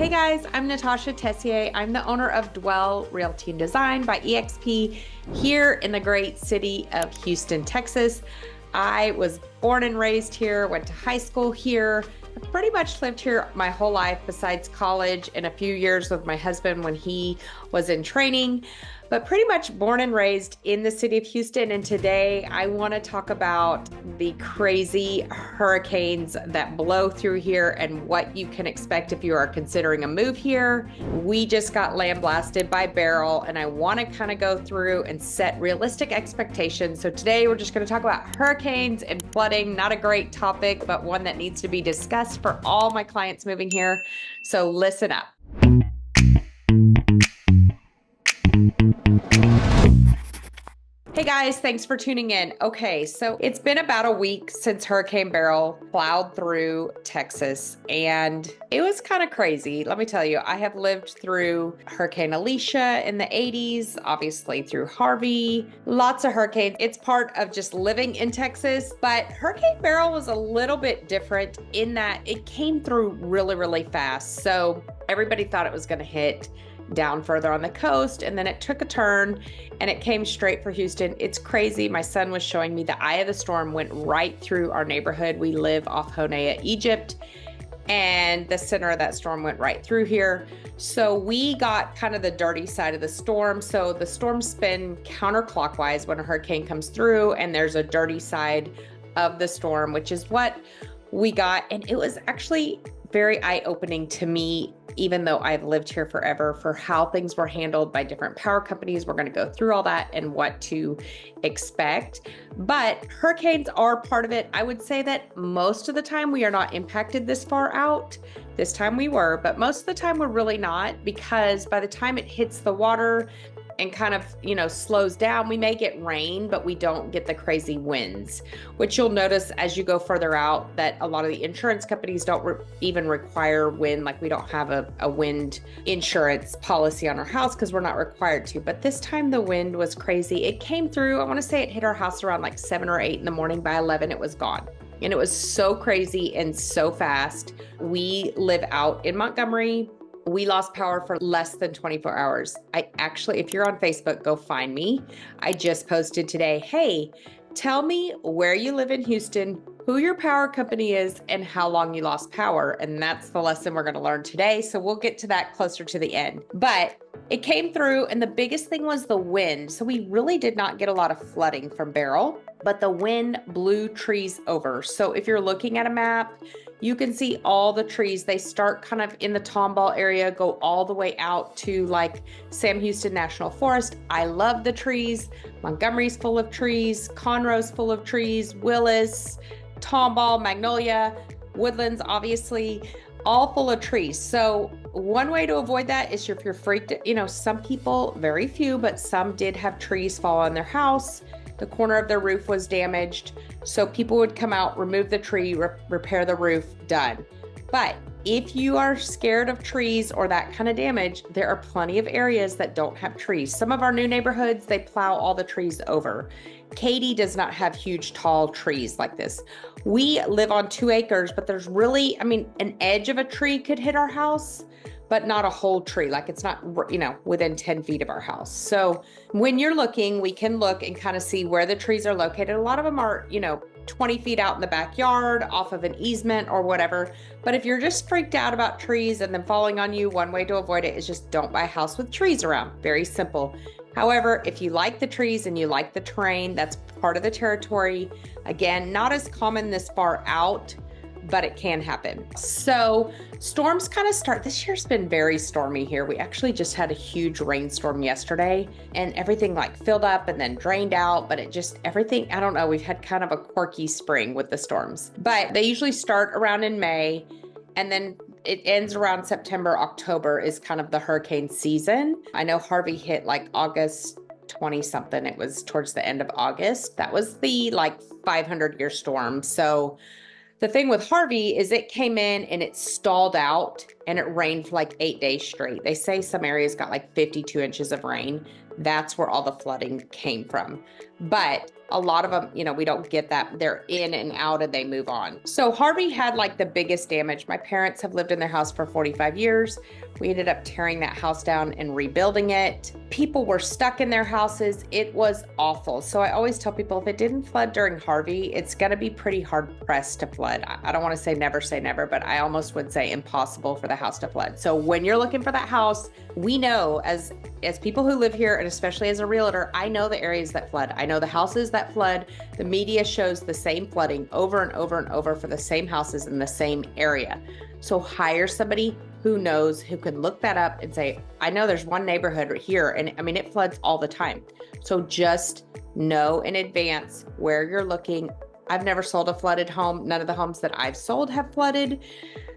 Hey guys, I'm Natasha Tessier. I'm the owner of Dwell Realty and Design by EXP here in the great city of Houston, Texas. I was born and raised here, went to high school here. I've pretty much lived here my whole life besides college and a few years with my husband when he was in training, but pretty much born and raised in the city of Houston. And today I want to talk about the crazy hurricanes that blow through here and what you can expect if you are considering a move here. We just got land blasted by Beryl, and I want to kind of go through and set realistic expectations. So today we're just going to talk about hurricanes and flooding. Not a great topic, but one that needs to be discussed for all my clients moving here. So listen up. Hey guys, thanks for tuning in. Okay, so it's been about a week since Hurricane Beryl plowed through Texas, and it was kind of crazy. Let me tell you, I have lived through Hurricane Alicia in the 80s, obviously through Harvey, lots of hurricanes. It's part of just living in Texas, but Hurricane Beryl was a little bit different in that it came through really, really fast. So everybody thought it was going to hit down further on the coast, and then it took a turn and it came straight for Houston. It's crazy. My son was showing me the eye of the storm went right through our neighborhood. We live off Honea, Egypt, and the center of that storm went right through here. So we got kind of the dirty side of the storm. So the storms spin counterclockwise when a hurricane comes through, and there's a dirty side of the storm, which is what we got. And it was actually very eye-opening to me, even though I've lived here forever, for how things were handled by different power companies. We're going to go through all that and what to expect. But hurricanes are part of it. I would say that most of the time we are not impacted this far out. This time we were, but most of the time we're really not, because by the time it hits the water and kind of, slows down, we may get rain, but we don't get the crazy winds, which you'll notice as you go further out that a lot of the insurance companies don't even require wind. Like, we don't have a wind insurance policy on our house because we're not required to. But this time the wind was crazy. It came through, I want to say it hit our house around like 7 or 8 in the morning. By 11, it was gone. And it was so crazy and so fast. We live out in Montgomery. We lost power for less than 24 hours. If you're on Facebook, go find me. I just posted today, hey, tell me where you live in Houston, who your power company is, and how long you lost power. And that's the lesson we're going to learn today. So we'll get to that closer to the end. But it came through, and the biggest thing was the wind. So we really did not get a lot of flooding from Beryl, but the wind blew trees over. So if you're looking at a map, you can see all the trees. They start kind of in the Tomball area, go all the way out to like Sam Houston National Forest. I love the trees. Montgomery's full of trees. Conroe's full of trees. Willis, Tomball, Magnolia, Woodlands, obviously, all full of trees. So one way to avoid that is if you're freaked, some people, very few, but some did have trees fall on their house. The corner of their roof was damaged. So people would come out, remove the tree, repair the roof, done. But if you are scared of trees or that kind of damage, there are plenty of areas that don't have trees. Some of our new neighborhoods, they plow all the trees over. Katy does not have huge, tall trees like this. We live on 2 acres, but there's really, an edge of a tree could hit our house, but not a whole tree. Like, it's not, within 10 feet of our house. So when you're looking, we can look and kind of see where the trees are located. A lot of them are, 20 feet out in the backyard off of an easement or whatever. But if you're just freaked out about trees and them falling on you, one way to avoid it is just don't buy a house with trees around. Very simple. However, if you like the trees and you like the terrain, that's part of the territory. Again, not as common this far out, but it can happen. So storms kind of start. This year's been very stormy here. We actually just had a huge rainstorm yesterday, and everything like filled up and then drained out, but everything, I don't know, we've had kind of a quirky spring with the storms. But they usually start around in May, and then it ends around September, October is kind of the hurricane season. I know Harvey hit like August 20 something. It was towards the end of August. That was the 500-year storm. So the thing with Harvey is it came in and it stalled out and it rained for 8 days straight. They say some areas got 52 inches of rain. That's where all the flooding came from. But a lot of them, we don't get that. They're in and out and they move on. So Harvey had like the biggest damage. My parents have lived in their house for 45 years. We ended up tearing that house down and rebuilding it. People were stuck in their houses. It was awful. So I always tell people, if it didn't flood during Harvey, it's going to be pretty hard pressed to flood. I don't want to say never, but I almost would say impossible for the house to flood. So when you're looking for that house, we know as people who live here, and especially as a realtor, I know the areas that flood. I know the houses that flood. The media shows the same flooding over and over and over for the same houses in the same area. So hire somebody who knows, who can look that up and say, I know there's one neighborhood here, and I mean, it floods all the time. So just know in advance where you're looking. I've never sold a flooded home. None of the homes that I've sold have flooded.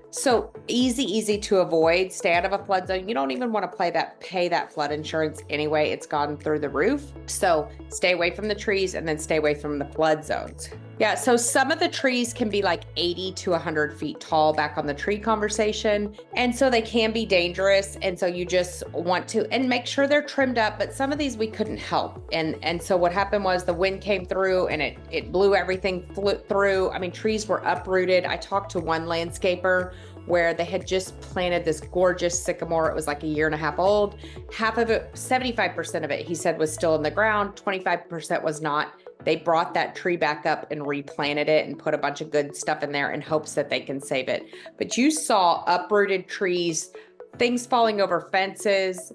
So easy to avoid. Stay out of a flood zone. You don't even want to pay that flood insurance anyway. It's gone through the roof. So stay away from the trees and then stay away from the flood zones. Yeah, so some of the trees can be like 80 to 100 feet tall, back on the tree conversation. And so they can be dangerous. And so you just want to, and make sure they're trimmed up. But some of these we couldn't help. And so what happened was the wind came through and it blew everything through. I mean, trees were uprooted. I talked to one landscaper where they had just planted this gorgeous sycamore. It was like a year and a half old. Half of it, 75% of it, he said, was still in the ground. 25% was not. They brought that tree back up and replanted it and put a bunch of good stuff in there in hopes that they can save it. But you saw uprooted trees, things falling over fences.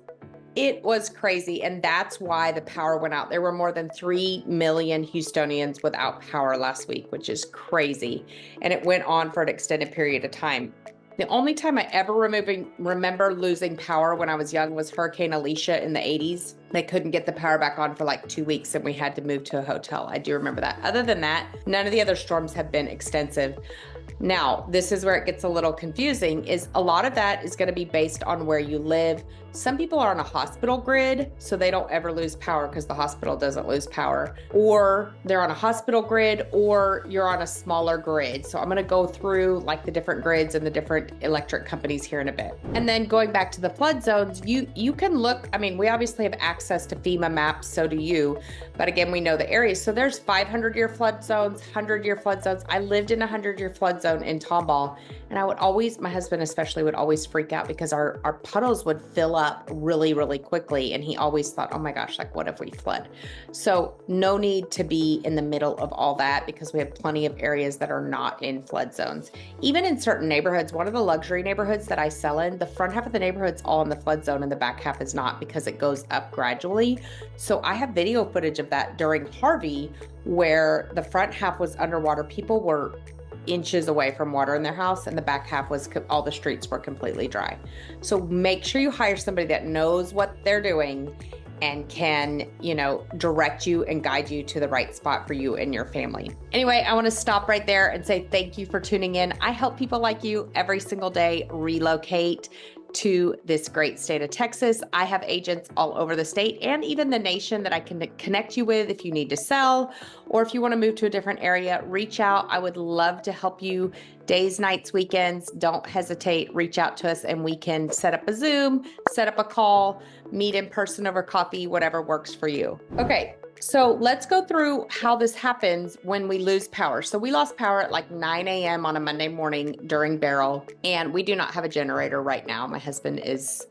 It was crazy. And that's why the power went out. There were more than 3 million Houstonians without power last week, which is crazy. And it went on for an extended period of time. The only time I ever remember losing power when I was young was Hurricane Alicia in the 80s. They couldn't get the power back on for like 2 weeks and we had to move to a hotel. I do remember that. Other than that, none of the other storms have been extensive. Now, this is where it gets a little confusing, is a lot of that is going to be based on where you live. Some people are on a hospital grid, so they don't ever lose power because the hospital doesn't lose power. Or they're on a hospital grid, or you're on a smaller grid. So I'm going to go through like the different grids and the different electric companies here in a bit. And then going back to the flood zones, you can look, I mean, we obviously have access to FEMA maps, so do you. But again, we know the areas. So there's 500-year flood zones, 100-year flood zones. I lived in a 100-year flood zone in Tomball, and I would always, my husband especially, would always freak out because our puddles would fill up really, really quickly. And he always thought, oh my gosh, like what if we flood? So no need to be in the middle of all that because we have plenty of areas that are not in flood zones. Even in certain neighborhoods, one of the luxury neighborhoods that I sell in, the front half of the neighborhood's all in the flood zone and the back half is not because it goes up gradually. So I have video footage of that during Harvey where the front half was underwater. People were inches away from water in their house and the back half was all the streets were completely dry. So make sure you hire somebody that knows what they're doing and can, direct you and guide you to the right spot for you and your family. Anyway, I want to stop right there and say thank you for tuning in. I help people like you every single day relocate to this great state of Texas. I have agents all over the state and even the nation that I can connect you with if you need to sell or if you want to move to a different area. Reach out. I would love to help you days, nights, weekends. Don't hesitate. Reach out to us and we can set up a Zoom, set up a call, meet in person over coffee, whatever works for you. Okay. So let's go through how this happens when we lose power. So we lost power at like 9 a.m. on a Monday morning during Beryl, and we do not have a generator right now. My husband is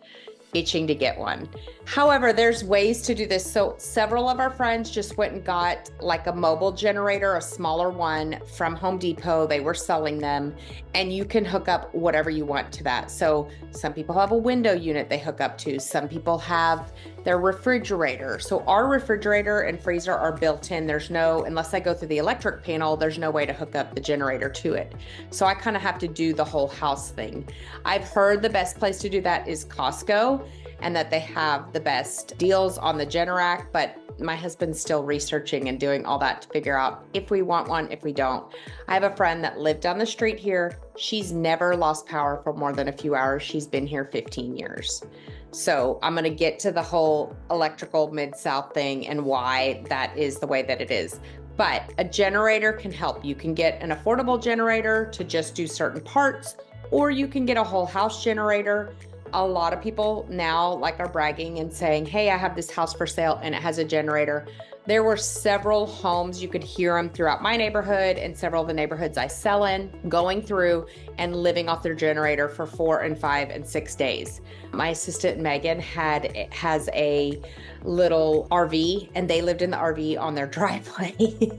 itching to get one. However, there's ways to do this. So several of our friends just went and got like a mobile generator, a smaller one from Home Depot. They were selling them and you can hook up whatever you want to that. So some people have a window unit they hook up to. Some people have their refrigerator. So our refrigerator and freezer are built in. There's no, unless I go through the electric panel, there's no way to hook up the generator to it. So I kind of have to do the whole house thing. I've heard the best place to do that is Costco and that they have the best deals on the Generac, but my husband's still researching and doing all that to figure out if we want one, if we don't. I have a friend that lived down the street here. She's never lost power for more than a few hours. She's been here 15 years. So I'm going to get to the whole electrical Mid-South thing and why that is the way that it is. But a generator can help. You can get an affordable generator to just do certain parts, or you can get a whole house generator. a lot of people now like are bragging and saying, hey, I have this house for sale and it has a generator. There were several homes, you could hear them throughout my neighborhood and several of the neighborhoods I sell in, going through and living off their generator for 4 and 5 and 6 days. My assistant Megan has a little RV, and they lived in the RV on their driveway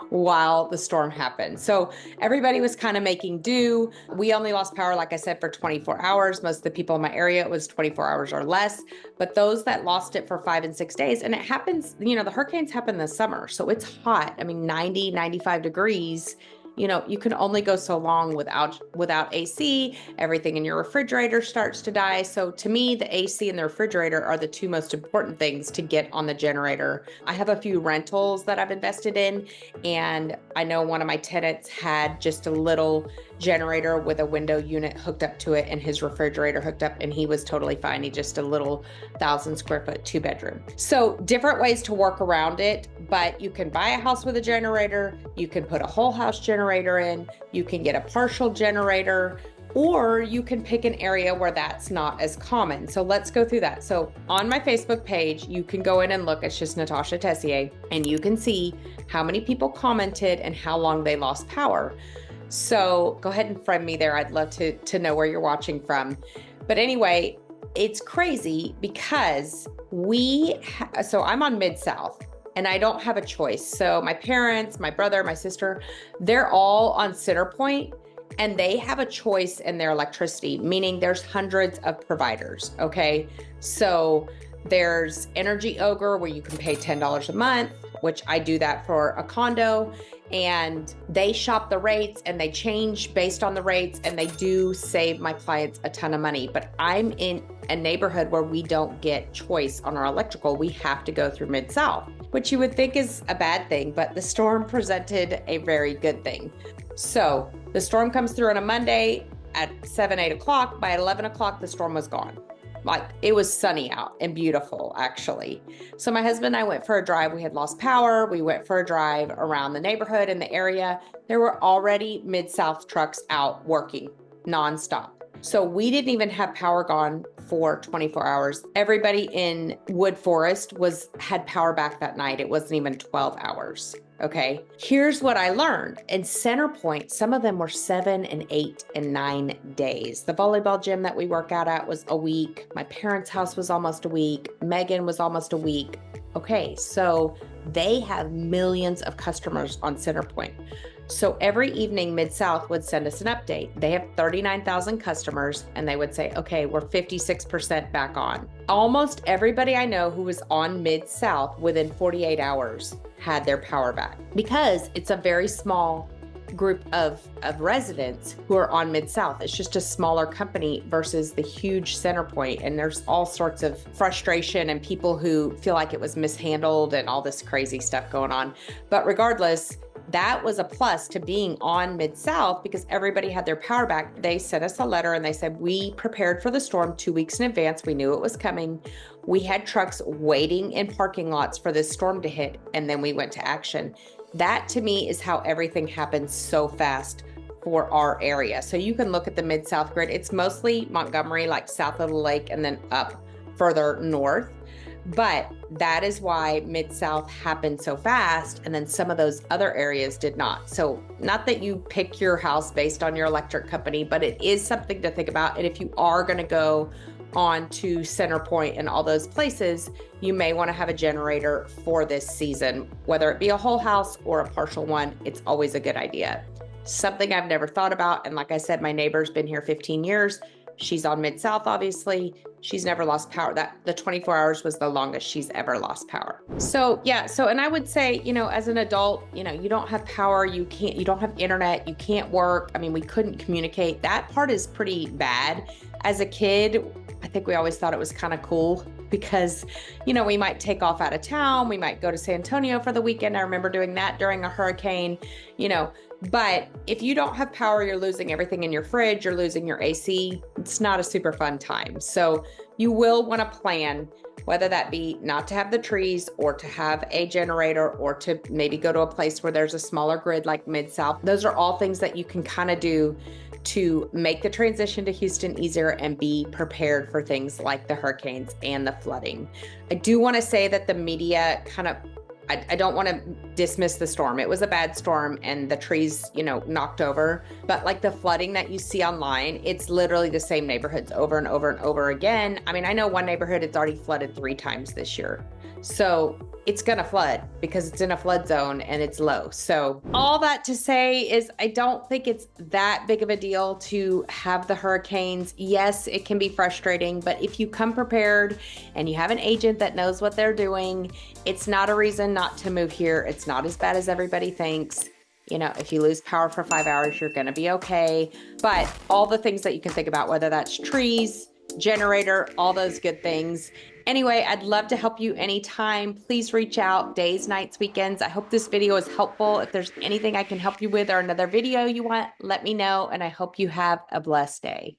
while the storm happened. So everybody was kind of making do. We only lost power, like I said, for 24 hours. Most of the people in my area, it was 24 hours or less. But those that lost it for 5 and 6 days, and it happens, the hurricanes happen this summer. So it's hot. I mean, 90, 95 degrees. You can only go so long without AC. Everything in your refrigerator starts to die. So to me, the AC and the refrigerator are the two most important things to get on the generator. I have a few rentals that I've invested in, and I know one of my tenants had just a little generator with a window unit hooked up to it and his refrigerator hooked up, and he was totally fine. He just a little 1,000 square foot 2-bedroom. So different ways to work around it, but you can buy a house with a generator, you can put a whole house generator in, you can get a partial generator, or you can pick an area where that's not as common. So let's go through that. So on my Facebook page, you can go in and look. It's just Natasha Tessier, and you can see how many people commented and how long they lost power. So go ahead and friend me there. I'd love to know where you're watching from. But anyway, it's crazy because so I'm on Mid-South and I don't have a choice. So my parents, my brother, my sister, they're all on Centerpoint, and they have a choice in their electricity, meaning there's hundreds of providers, okay? So there's Energy Ogre, where you can pay $10 a month, which I do that for a condo, and they shop the rates and they change based on the rates, and they do save my clients a ton of money. But I'm in a neighborhood where we don't get choice on our electrical. We have to go through Mid-South, which you would think is a bad thing, but the storm presented a very good thing. So the storm comes through on a Monday at 7, 8 o'clock. By 11 o'clock, the storm was gone. Like, it was sunny out and beautiful, actually. So my husband and I went for a drive. We had lost power. We went for a drive around the neighborhood and the area. There were already Mid-South trucks out working nonstop. So we didn't even have power gone for 24 hours. Everybody in Wood Forest had power back that night. It wasn't even 12 hours. Okay. Here's what I learned. In Centerpoint, some of them were 7 and 8 and 9 days. The volleyball gym that we work out at was a week. My parents' house was almost a week. Megan was almost a week. Okay. So they have millions of customers on Centerpoint. So every evening, Mid-South would send us an update. They have 39,000 customers, and they would say, okay, we're 56% back on. Almost everybody I know who was on Mid-South within 48 hours had their power back, because it's a very small group of residents who are on Mid-South. It's just a smaller company versus the huge Centerpoint. And there's all sorts of frustration and people who feel like it was mishandled and all this crazy stuff going on. But regardless, that was a plus to being on Mid-South, because everybody had their power back. They sent us a letter and they said, we prepared for the storm 2 weeks in advance. We knew it was coming. We had trucks waiting in parking lots for this storm to hit, and then we went to action. That to me is how everything happens so fast for our area. So you can look at the Mid-South grid. It's mostly Montgomery, like south of the lake, and then up further north. But that is why Mid-South happened so fast, and then some of those other areas did not. So not that you pick your house based on your electric company, but it is something to think about. And if you are going to go on to Centerpoint and all those places, you may want to have a generator for this season, whether it be a whole house or a partial one. It's always a good idea. Something I've never thought about. And like I said, my neighbor's been here 15 years. She's on Mid-South, obviously. She's never lost power. The 24 hours was the longest she's ever lost power. So yeah, and I would say, as an adult, you don't have power, you don't have internet, you can't work. I mean, we couldn't communicate. That part is pretty bad. As a kid, I think we always thought it was kind of cool because, we might take off out of town. We might go to San Antonio for the weekend. I remember doing that during a hurricane, but if you don't have power, you're losing everything in your fridge, you're losing your AC. It's not a super fun time. So you will want to plan, whether that be not to have the trees or to have a generator or to maybe go to a place where there's a smaller grid like Mid-South. Those are all things that you can kind of do to make the transition to Houston easier and be prepared for things like the hurricanes and the flooding. I do want to say that the media I don't want to dismiss the storm. It was a bad storm and the trees, knocked over. But like the flooding that you see online, it's literally the same neighborhoods over and over and over again. I mean, I know one neighborhood, it's already flooded 3 times this year. So it's going to flood because it's in a flood zone and it's low. So all that to say is I don't think it's that big of a deal to have the hurricanes. Yes, it can be frustrating, but if you come prepared and you have an agent that knows what they're doing, it's not a reason not to move here. It's not as bad as everybody thinks. If you lose power for 5 hours, you're going to be okay. But all the things that you can think about, whether that's trees, generator, all those good things. Anyway, I'd love to help you anytime. Please reach out days, nights, weekends. I hope this video is helpful. If there's anything I can help you with or another video you want, let me know. And I hope you have a blessed day.